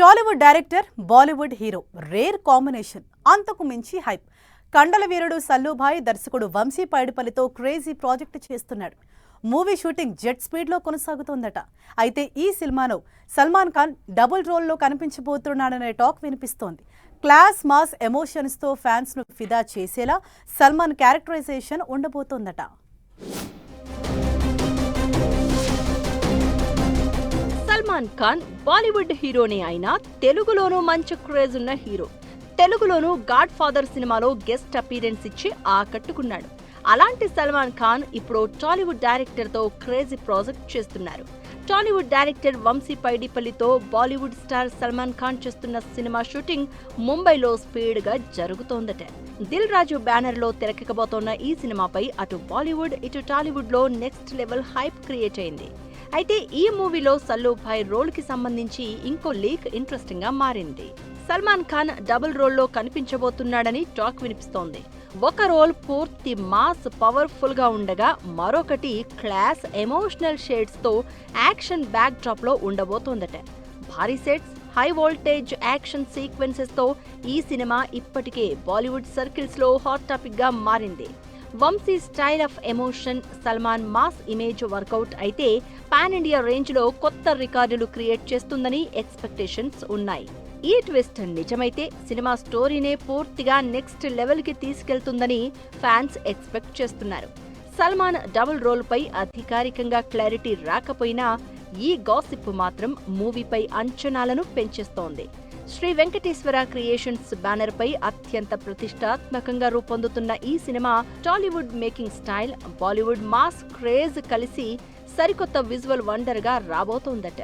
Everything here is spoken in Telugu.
Tollywood director Bollywood hero rare combination అంతకు మించి హైప్. కండల వీరుడు సల్లూభాయ్ దర్శకుడు వంశీ పైడిపల్లితో క్రేజీ ప్రాజెక్ట్ చేస్తున్నాడు. మూవీ షూటింగ్ జెట్ స్పీడ్లో కొనసాగుతోందట. అయితే ఈ సినిమాలో సల్మాన్ ఖాన్ డబుల్ రోల్లో కనిపించబోతున్నాడనే టాక్ వినిపిస్తోంది. క్లాస్ మాస్ ఎమోషన్స్తో ఫ్యాన్స్ను ఫిదా చేసేలా సల్మాన్ క్యారెక్టరైజేషన్ ఉండబోతోందట. సల్మాన్ ఖాన్ బాలీవుడ్ హీరోనే అయినా తెలుగులోనూ మంచి క్రేజ్ ఉన్న హీరో. తెలుగులోనూ గాడ్ ఫాదర్ సినిమాలో గెస్ట్ అపీరెన్స్ ఇచ్చి ఆకట్టుకున్నాడు. అలాంటి సల్మాన్ ఖాన్ ఇప్పుడు టాలీవుడ్ డైరెక్టర్తో క్రేజీ ప్రాజెక్ట్ చేస్తున్నారు. టాలీవుడ్ డైరెక్టర్ వంశీ పైడిపల్లితో బాలీవుడ్ స్టార్ సల్మాన్ ఖాన్ చేస్తున్న సినిమా షూటింగ్ ముంబైలో స్పీడ్గా జరుగుతోందట. దిల్ రాజు బ్యానర్లో తెరకెక్కబోతోన్న ఈ సినిమాపై అటు బాలీవుడ్ ఇటు టాలీవుడ్లో నెక్స్ట్ లెవెల్ హైప్ క్రియేట్ అయింది. అయితే ఈ మూవీలో సల్లూభాయ్ రోల్కి సంబంధించి ఇంకో లీక్ ఇంట్రెస్టింగ్ గా మారింది. సల్మాన్ ఖాన్ డబుల్ రోల్లో కనిపించబోతున్నాడని టాక్ వినిపిస్తోంది. ఒక రోల్ పూర్తి మాస్ పవర్ఫుల్ గా ఉండగా మరొకటి క్లాస్ ఎమోషనల్ షేడ్స్ తో యాక్షన్ బ్యాక్ డ్రాప్ లో ఉండబోతోందట. భారీ sets, high voltage action sequences తో ఈ సినిమా ఇప్పటికే బాలీవుడ్ సర్కిల్స్ లో హాట్ టాపిక్ గా మారింది. Vamshi style of emotion, Salman mass image work out అయితే పాన్ ఇండియా రేంజ్ లో కొత్త రికార్డులు క్రియేట్ చేస్తుందని ఎక్స్పెక్టేషన్స్ ఉన్నాయి. ఈ ట్విస్ట్ నిజమైతే సినిమా స్టోరీనే పూర్తిగా నెక్స్ట్ లెవెల్ కి తీసుకెళ్తుందని ఫ్యాన్స్ ఎక్స్పెక్ట్ చేస్తున్నారు. సల్మాన్ డబుల్ రోల్ పై అధికారికంగా క్లారిటీ రాకపోయినా ఈ గాసిప్ మాత్రం మూవీపై అంచనాలను పెంచేస్తోంది. శ్రీ వెంకటేశ్వర క్రియేషన్స్ బ్యానర్ పై అత్యంత ప్రతిష్టాత్మకంగా రూపొందుతున్న ఈ cinema Tollywood making style, Bollywood mass craze కలిసి సరికొత్త విజువల్ వండర్ గా రాబోతోందట.